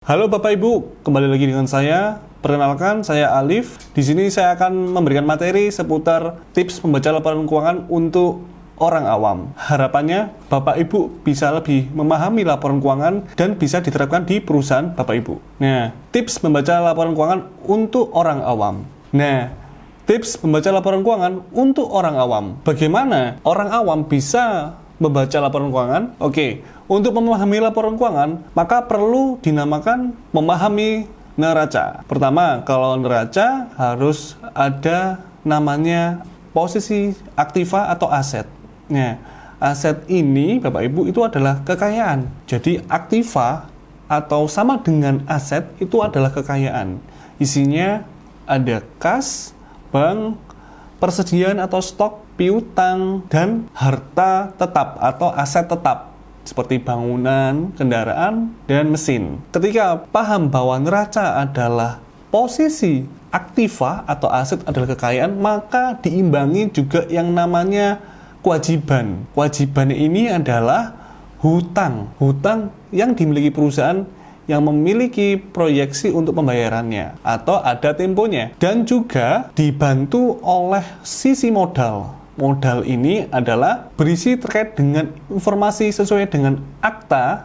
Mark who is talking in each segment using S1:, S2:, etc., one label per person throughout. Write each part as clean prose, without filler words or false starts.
S1: Halo Bapak Ibu, kembali lagi dengan saya. Perkenalkan, saya Alif. Di sini saya akan memberikan materi seputar tips membaca laporan keuangan untuk orang awam. Harapannya Bapak Ibu bisa lebih memahami laporan keuangan dan bisa diterapkan di perusahaan Bapak Ibu. Nah, tips membaca laporan keuangan untuk orang awam. Tips membaca laporan keuangan untuk orang awam. Bagaimana orang awam bisa membaca laporan keuangan? Oke, untuk memahami laporan keuangan, maka perlu dinamakan memahami neraca. Pertama, kalau neraca harus ada namanya posisi aktiva atau aset. Nah, aset ini Bapak Ibu itu adalah kekayaan. Jadi aktiva atau sama dengan aset itu adalah kekayaan. Isinya ada kas, bank, persediaan atau stok, piutang, dan harta tetap atau aset tetap seperti bangunan, kendaraan, dan mesin. Ketika paham bahwa neraca adalah posisi aktiva atau aset adalah kekayaan, maka diimbangi juga yang namanya kewajiban. Kewajiban ini adalah hutang. Hutang yang dimiliki perusahaan yang memiliki proyeksi untuk pembayarannya atau ada temponya, dan juga dibantu oleh sisi modal. Modal ini adalah berisi terkait dengan informasi sesuai dengan akta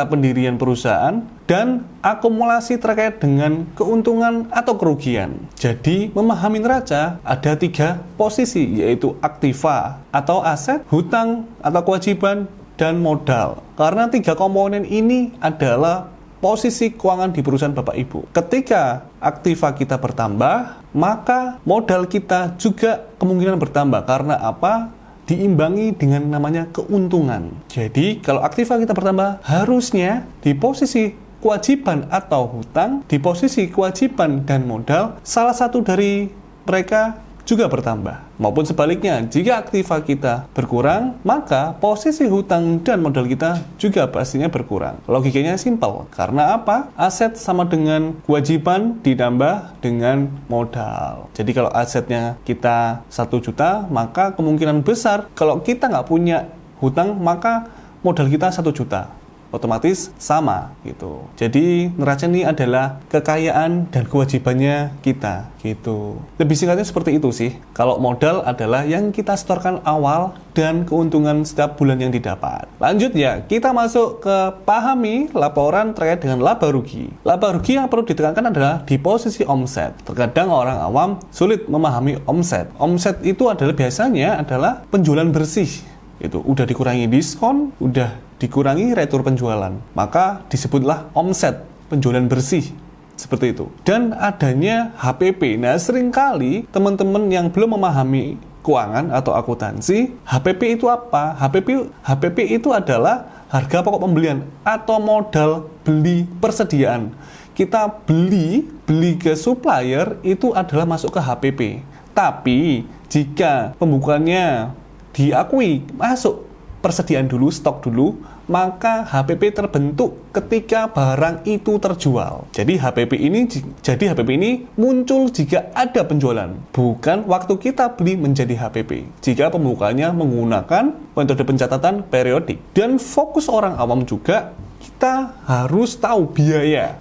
S1: pendirian perusahaan, dan akumulasi terkait dengan keuntungan atau kerugian. Jadi, memahami neraca ada 3 posisi, yaitu aktiva atau aset, hutang atau kewajiban, dan modal. Karena 3 komponen ini adalah posisi keuangan di perusahaan Bapak Ibu. Ketika aktiva kita bertambah, maka modal kita juga kemungkinan bertambah. Karena apa? Diimbangi dengan namanya keuntungan. Jadi, kalau aktiva kita bertambah, harusnya di posisi kewajiban atau hutang, di posisi kewajiban dan modal, salah satu dari mereka juga bertambah. Maupun sebaliknya, jika aktiva kita berkurang, maka posisi hutang dan modal kita juga pastinya berkurang. Logikanya simpel. Karena apa? Aset sama dengan kewajiban ditambah dengan modal. Jadi kalau asetnya kita 1 juta, maka kemungkinan besar kalau kita nggak punya hutang, maka modal kita 1 juta. Otomatis sama gitu. Jadi neraca ini adalah kekayaan dan kewajibannya kita gitu. Lebih singkatnya seperti itu sih. Kalau modal adalah yang kita setorkan awal dan keuntungan setiap bulan yang didapat. Lanjut ya, kita masuk ke pahami laporan terkait dengan laba rugi. Laba rugi yang perlu ditekankan adalah di posisi omset. Terkadang orang awam sulit memahami omset. Omset itu adalah biasanya adalah penjualan bersih. Itu udah dikurangi diskon, udah dikurangi retur penjualan, maka disebutlah omset, penjualan bersih, seperti itu. Dan adanya HPP. Nah, seringkali teman-teman yang belum memahami keuangan atau akuntansi, HPP itu apa? HPP itu adalah harga pokok pembelian atau modal beli persediaan. Kita beli ke supplier itu adalah masuk ke HPP. Tapi jika pembukuannya diakui masuk persediaan dulu, stok dulu, maka HPP terbentuk ketika barang itu terjual. Jadi HPP ini muncul jika ada penjualan, bukan waktu kita beli menjadi HPP. Jika pembukaannya menggunakan metode pencatatan periodik. Dan fokus orang awam juga, kita harus tahu biaya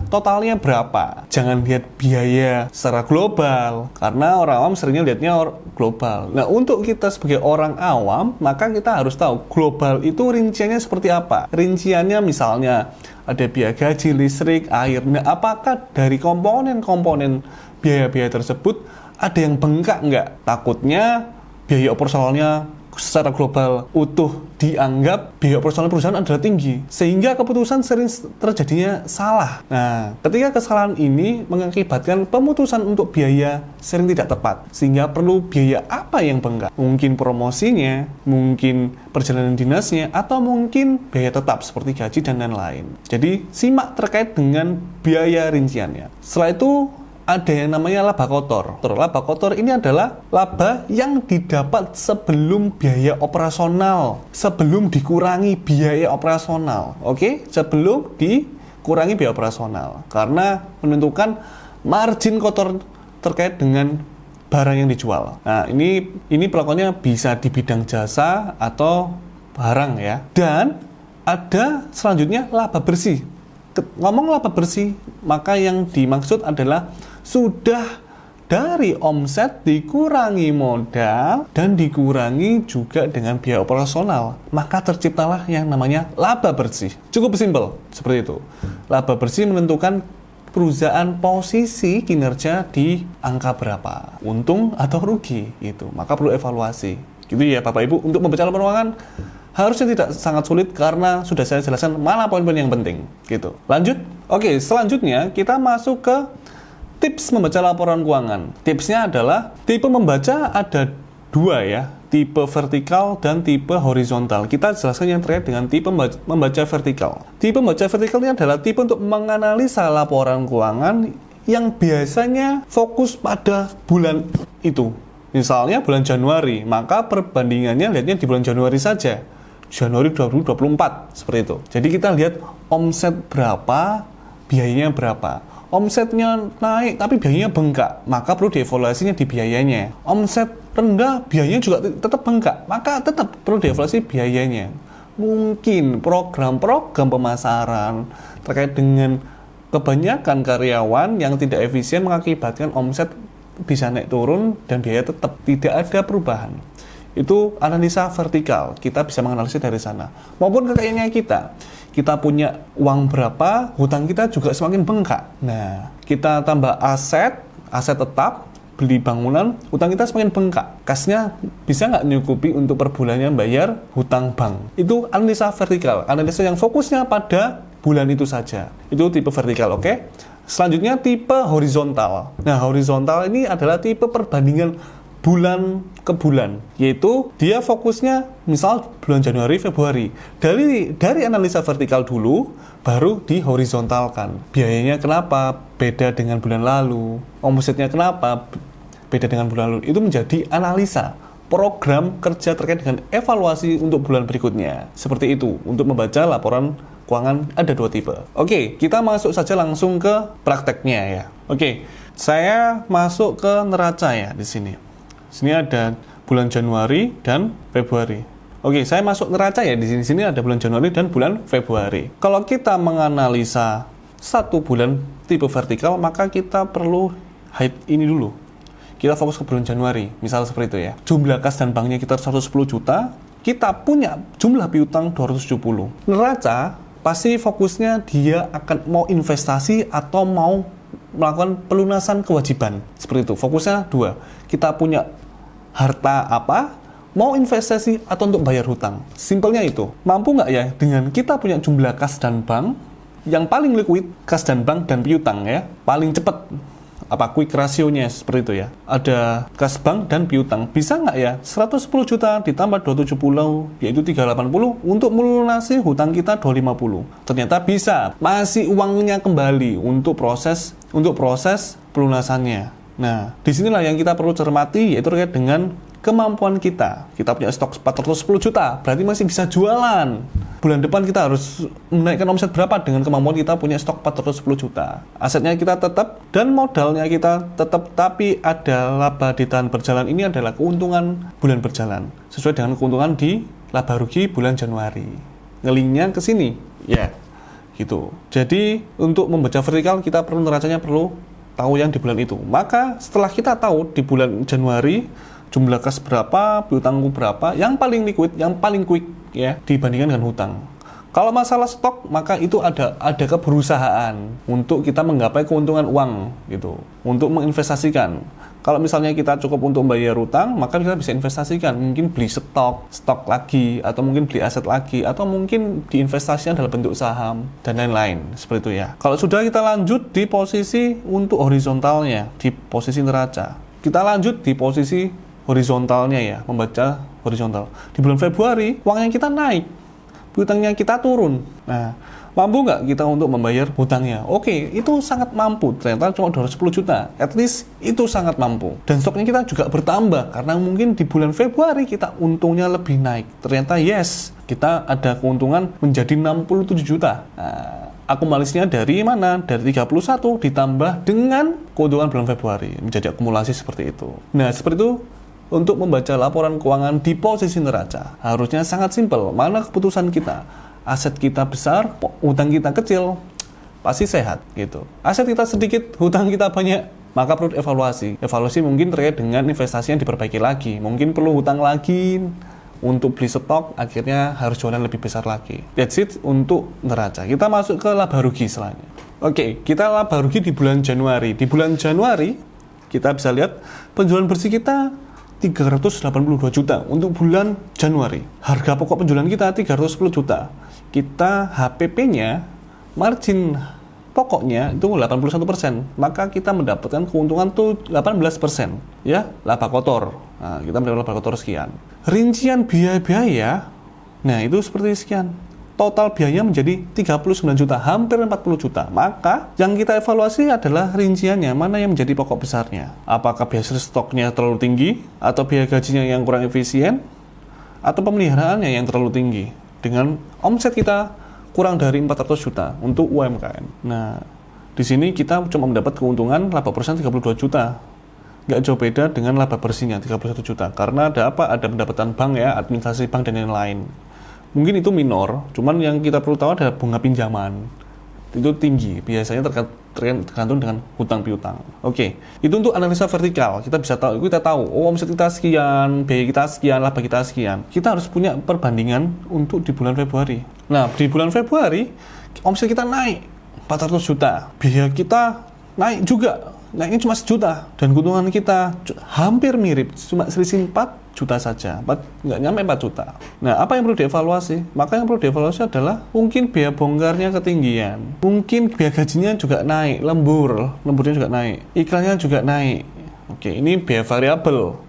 S1: totalnya berapa. Jangan lihat biaya secara global, karena orang awam seringnya lihatnya global. Nah, untuk kita sebagai orang awam, maka kita harus tahu global itu rinciannya seperti apa. Rinciannya misalnya ada biaya gaji, listrik, air. Nah, apakah dari komponen-komponen biaya-biaya tersebut ada yang bengkak nggak? Takutnya biaya operasionalnya secara global utuh dianggap biaya operasional perusahaan adalah tinggi, sehingga keputusan sering terjadinya salah. Nah, ketika kesalahan ini mengakibatkan pemutusan untuk biaya sering tidak tepat, sehingga perlu biaya apa yang bengkak? Mungkin promosinya, mungkin perjalanan dinasnya, atau mungkin biaya tetap seperti gaji dan lain-lain. Jadi, simak terkait dengan biaya rinciannya. Setelah itu, ada yang namanya laba kotor. Laba kotor ini adalah laba yang didapat sebelum biaya operasional, sebelum dikurangi biaya operasional. Oke, sebelum dikurangi biaya operasional. Karena menentukan margin kotor terkait dengan barang yang dijual. Nah, ini pelakunya bisa di bidang jasa atau barang ya. Dan ada selanjutnya laba bersih. ngomong laba bersih, maka yang dimaksud adalah sudah dari omset dikurangi modal dan dikurangi juga dengan biaya operasional, maka terciptalah yang namanya laba bersih. Cukup simpel seperti itu. Laba bersih menentukan perusahaan posisi kinerja di angka berapa, untung atau rugi gitu. Maka perlu evaluasi. Gitu ya Bapak Ibu, untuk membaca laporan keuangan harusnya tidak sangat sulit karena sudah saya jelaskan mana poin-poin yang penting gitu. Lanjut. Oke, selanjutnya kita masuk ke tips membaca laporan keuangan. Tipsnya adalah tipe membaca ada dua ya, tipe vertikal dan tipe horizontal. Kita jelaskan yang terkait dengan tipe membaca vertikal. Tipe membaca vertikal ini adalah tipe untuk menganalisa laporan keuangan yang biasanya fokus pada bulan itu. Misalnya bulan Januari, maka perbandingannya lihatnya di bulan Januari saja. Januari 2024, seperti itu. Jadi kita lihat omset berapa, biayanya berapa. Omsetnya naik tapi biayanya bengkak, maka perlu dievaluasinya di biayanya. Omset rendah, biayanya juga tetap bengkak, maka tetap perlu dievaluasi biayanya. Mungkin program-program pemasaran terkait dengan kebanyakan karyawan yang tidak efisien mengakibatkan omset bisa naik turun dan biaya tetap tidak ada perubahan. Itu analisa vertikal, kita bisa menganalisis dari sana. Maupun kekayaannya kita punya uang berapa, hutang kita juga semakin bengkak. Nah, kita tambah aset tetap, beli bangunan, hutang kita semakin bengkak. Kasnya bisa nggak nyukupi untuk per bulannya bayar hutang bank. Itu analisa vertikal, analisa yang fokusnya pada bulan itu saja. Itu tipe vertikal, oke? Selanjutnya tipe horizontal. Nah, horizontal ini adalah tipe perbandingan bulan ke bulan, yaitu dia fokusnya misal bulan Januari, Februari. Dari analisa vertikal dulu, baru dihorizontalkan. Biayanya kenapa beda dengan bulan lalu? Omsetnya kenapa beda dengan bulan lalu? Itu menjadi analisa program kerja terkait dengan evaluasi untuk bulan berikutnya. Seperti itu, untuk membaca laporan keuangan ada dua tipe. Oke, kita masuk saja langsung ke prakteknya ya. Oke, saya masuk ke neraca ya di sini. Sini ada bulan Januari dan Februari. Oke, saya masuk neraca ya di sini ada bulan Januari dan bulan Februari. Kalau kita menganalisa satu bulan tipe vertikal, maka kita perlu hide ini dulu. Kita fokus ke bulan Januari, misal seperti itu ya. Jumlah kas dan banknya kita 110 juta, kita punya jumlah piutang 270. Neraca pasti fokusnya dia akan mau investasi atau mau melakukan pelunasan kewajiban. Seperti itu, fokusnya dua. Kita punya harta apa, mau investasi atau untuk bayar hutang. Simpelnya itu. Mampu nggak ya dengan kita punya jumlah kas dan bank, yang paling liquid, kas dan bank dan piutang ya, paling cepat. Quick ratio-nya seperti itu ya. Ada kas bank dan piutang. Bisa nggak ya 110 juta ditambah 270, yaitu 380 untuk melunasi hutang kita 250. Ternyata bisa. Masih uangnya kembali untuk proses pelunasannya. Nah, disinilah yang kita perlu cermati, yaitu terkait dengan kemampuan kita. Kita punya stok 410 juta, berarti masih bisa jualan. Bulan depan kita harus menaikkan omset berapa dengan kemampuan kita punya stok 410 juta. Asetnya kita tetap dan modalnya kita tetap, tapi ada laba di tahan berjalan. Ini adalah keuntungan bulan berjalan, sesuai dengan keuntungan di laba rugi bulan Januari. Ngelingnya ke sini, ya. Gitu. Jadi, untuk membaca vertikal kita perlu neracanya perlu tahu yang di bulan itu. Maka setelah kita tahu di bulan Januari jumlah kas berapa, piutangku berapa, yang paling liquid, yang paling quick ya dibandingkan dengan hutang. Kalau masalah stok, maka itu ada keberusahaan untuk kita menggapai keuntungan uang gitu, untuk menginvestasikan. Kalau misalnya kita cukup untuk bayar hutang, maka kita bisa investasikan, mungkin beli stok lagi, atau mungkin beli aset lagi, atau mungkin diinvestasikan dalam bentuk saham, dan lain-lain, seperti itu ya. Kalau sudah kita lanjut di posisi untuk horizontalnya, di posisi neraca. Kita lanjut di posisi horizontalnya ya, membaca horizontal. Di bulan Februari, uangnya kita naik, hutangnya kita turun. Nah, mampu nggak kita untuk membayar hutangnya? Oke, itu sangat mampu. Ternyata cuma 210 juta. At least itu sangat mampu. Dan stoknya kita juga bertambah. Karena mungkin di bulan Februari kita untungnya lebih naik. Ternyata yes, kita ada keuntungan menjadi 67 juta. Nah, akumulasinya dari mana? Dari 31 ditambah dengan keuntungan bulan Februari. Menjadi akumulasi seperti itu. Nah, seperti itu. Untuk membaca laporan keuangan di posisi neraca, harusnya sangat simpel. Mana keputusan kita? Aset kita besar, utang kita kecil. pasti sehat gitu. Aset kita sedikit, hutang kita banyak, maka perlu evaluasi. Evaluasi mungkin terkait dengan investasi yang diperbaiki lagi. Mungkin perlu hutang lagi untuk beli stok, akhirnya harus jualan lebih besar lagi. That's it untuk neraca. Kita masuk ke laba rugi selanjutnya. Oke, kita laba rugi di bulan Januari. Di bulan Januari, kita bisa lihat penjualan bersih kita 382 juta untuk bulan Januari. Harga pokok penjualan kita 310 juta. Kita HPP-nya, margin pokoknya itu 81%. Maka kita mendapatkan keuntungan tuh 18%. Ya, laba kotor. Nah, kita mendapat laba kotor sekian. Rincian biaya-biaya, nah itu seperti sekian. Total biayanya menjadi 39 juta, hampir 40 juta. Maka yang kita evaluasi adalah rinciannya, mana yang menjadi pokok besarnya. Apakah biaya stoknya terlalu tinggi, atau biaya gajinya yang kurang efisien, atau pemeliharaannya yang terlalu tinggi. Dengan omset kita kurang dari 400 juta untuk UMKM. Nah, di sini kita cuma mendapat keuntungan laba perusahaan 32 juta. Nggak jauh beda dengan laba bersihnya 31 juta. Karena ada apa? Ada pendapatan bank ya, administrasi bank dan lain-lain. Mungkin itu minor, cuman yang kita perlu tahu adalah bunga pinjaman. Itu tinggi, biasanya tergantung dengan hutang piutang. Oke, itu untuk analisa vertikal. Kita tahu, oh omset kita sekian, biaya kita sekian, laba kita sekian. Kita harus punya perbandingan untuk di bulan Februari. Nah, di bulan Februari, omset kita naik 400 juta. Biaya kita naik juga, naiknya cuma 1 juta. Dan keuntungan kita hampir mirip, cuma selisih 4 juta saja, nggak nyampe 4 juta. Nah, apa yang perlu dievaluasi? Maka yang perlu dievaluasi adalah mungkin biaya bongkarnya ketinggian, mungkin biaya gajinya juga naik, lemburnya juga naik, iklannya juga naik. Oke, ini biaya variabel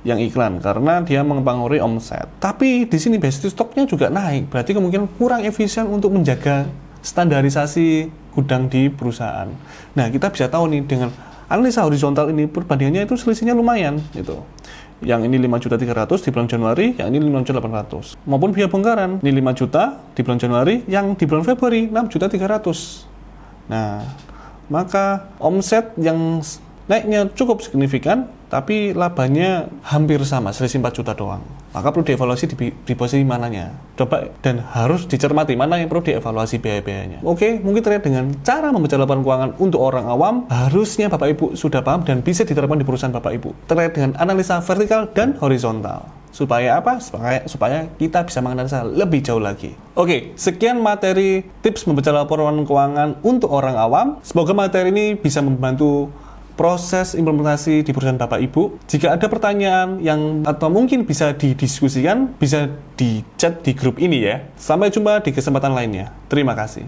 S1: yang iklan karena dia mempengaruhi omset. Tapi di sini biaya stoknya juga naik, berarti kemungkinan kurang efisien untuk menjaga standarisasi gudang di perusahaan. Nah, kita bisa tahu nih dengan analisa horizontal ini perbandingannya itu selisihnya lumayan gitu. Yang ini 5.300.000 di bulan Januari, yang ini 5.800.000. Maupun biaya bongkaran, ini 5 juta di bulan Januari, yang di bulan Februari 6.300.000. Nah, maka omset yang naiknya cukup signifikan, tapi labanya hampir sama, selisih 4 juta doang. Maka perlu dievaluasi di posisi mananya. Coba dan harus dicermati mana yang perlu dievaluasi biaya-biayanya. Oke, mungkin terkait dengan cara membaca laporan keuangan untuk orang awam, harusnya Bapak Ibu sudah paham dan bisa diterapkan di perusahaan Bapak Ibu. Terkait dengan analisa vertikal dan horizontal. Supaya apa? Supaya kita bisa menganalisa lebih jauh lagi. Oke, sekian materi tips membaca laporan keuangan untuk orang awam. Semoga materi ini bisa membantu proses implementasi di perusahaan Bapak Ibu. Jika ada pertanyaan yang atau mungkin bisa didiskusikan, bisa di chat di grup ini ya. Sampai jumpa di kesempatan lainnya. Terima kasih.